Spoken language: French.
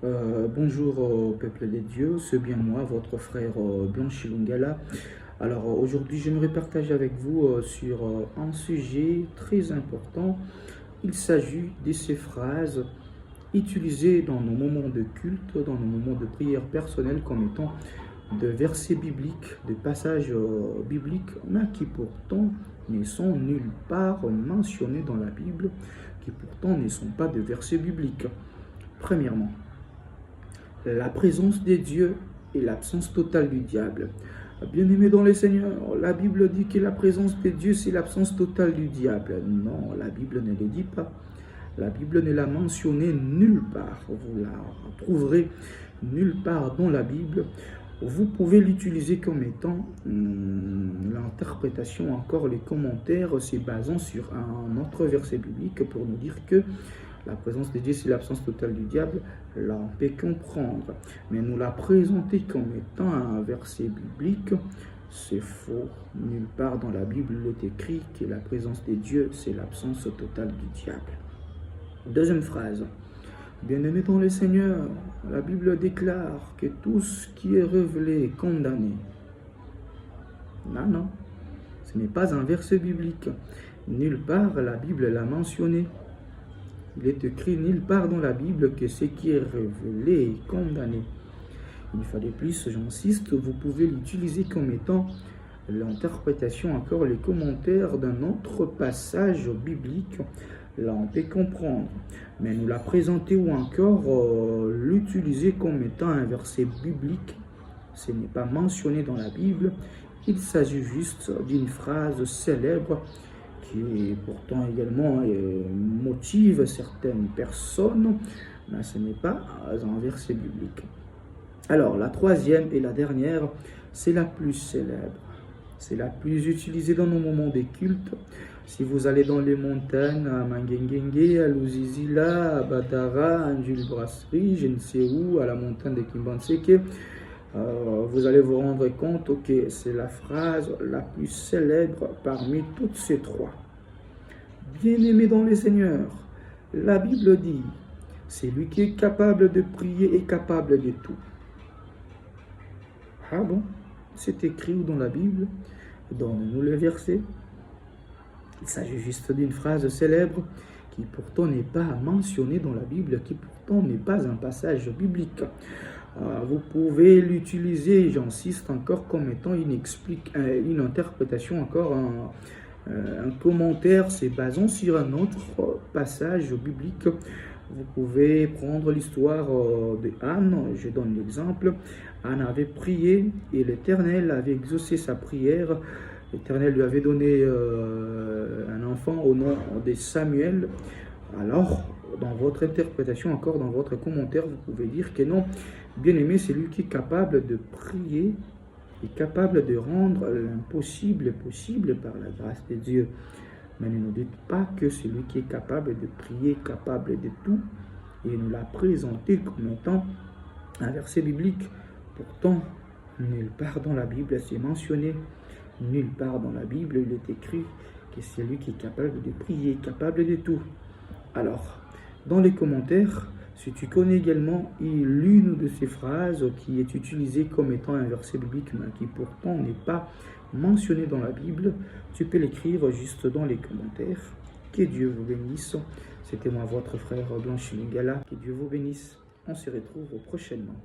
Bonjour au peuple des dieux, c'est bien moi, votre frère Blanchi Lungala. Alors aujourd'hui, j'aimerais partager avec vous sur un sujet très important. Il s'agit de ces phrases utilisées dans nos moments de culte, dans nos moments de prière personnelle comme étant de versets bibliques, de passages bibliques, mais qui pourtant ne sont nulle part mentionnés dans la Bible, qui pourtant ne sont pas de versets bibliques. Premièrement, la présence des dieux et l'absence totale du diable. Bien-aimé dans le Seigneur, la Bible dit que la présence des dieux, c'est l'absence totale du diable. Non, la Bible ne le dit pas. La Bible ne l'a mentionné nulle part. Vous la trouverez nulle part dans la Bible. Vous pouvez l'utiliser comme étant l'interprétation, encore les commentaires, se basant sur un autre verset biblique pour nous dire que la présence de Dieu, c'est l'absence totale du diable. Là, on peut comprendre. Mais nous la présenter comme étant un verset biblique, c'est faux. Nulle part dans la Bible, il est écrit que la présence de Dieu, c'est l'absence totale du diable. Deuxième phrase. Bien-aimé dans le Seigneur, la Bible déclare que tout ce qui est révélé est condamné. Non, non. Ce n'est pas un verset biblique. Nulle part la Bible l'a mentionné. Il est écrit nulle part dans la Bible que ce qui est révélé est condamné. Une fois de plus, j'insiste, vous pouvez l'utiliser comme étant l'interprétation, encore les commentaires d'un autre passage biblique. Là, on peut comprendre. Mais nous la présenter ou encore l'utiliser comme étant un verset biblique, ce n'est pas mentionné dans la Bible. Il s'agit juste d'une phrase célèbre qui pourtant également motive certaines personnes, mais ce n'est pas un verset biblique. Alors, la troisième et la dernière, c'est la plus célèbre. C'est la plus utilisée dans nos moments de culte. Si vous allez dans les montagnes, à Mangengenge, à Luzizila, à Batara, à Jules Brasserie, je ne sais où, à la montagne de Kimbanseke, vous allez vous rendre compte que c'est la phrase la plus célèbre parmi toutes ces trois. Bien-aimé dans le Seigneur, la Bible dit, c'est lui qui est capable de prier et capable de tout. Ah bon? C'est écrit dans la Bible? Donne-nous le verset. Il s'agit juste d'une phrase célèbre qui pourtant n'est pas mentionnée dans la Bible, qui pourtant n'est pas un passage biblique. Vous pouvez l'utiliser, j'insiste encore, comme étant une interprétation, encore un commentaire, c'est basant sur un autre passage biblique. Vous pouvez prendre l'histoire de Anne, je donne l'exemple. Anne avait prié et l'Éternel avait exaucé sa prière. L'Éternel lui avait donné un enfant au nom de Samuel. Alors, dans votre interprétation, encore dans votre commentaire, vous pouvez dire que non, bien-aimé, c'est lui qui est capable de prier et capable de rendre l'impossible possible par la grâce de Dieu. Mais ne nous dites pas que c'est lui qui est capable de prier, capable de tout, et nous l'a présenté comme étant un verset biblique. Pourtant, nulle part dans la Bible c'est mentionné, nulle part dans la Bible il est écrit que c'est lui qui est capable de prier, capable de tout. Alors, dans les commentaires, si tu connais également l'une de ces phrases qui est utilisée comme étant un verset biblique, mais qui pourtant n'est pas mentionné dans la Bible, tu peux l'écrire juste dans les commentaires. Que Dieu vous bénisse. C'était moi, votre frère Blanchi Lingala. Que Dieu vous bénisse. On se retrouve prochainement.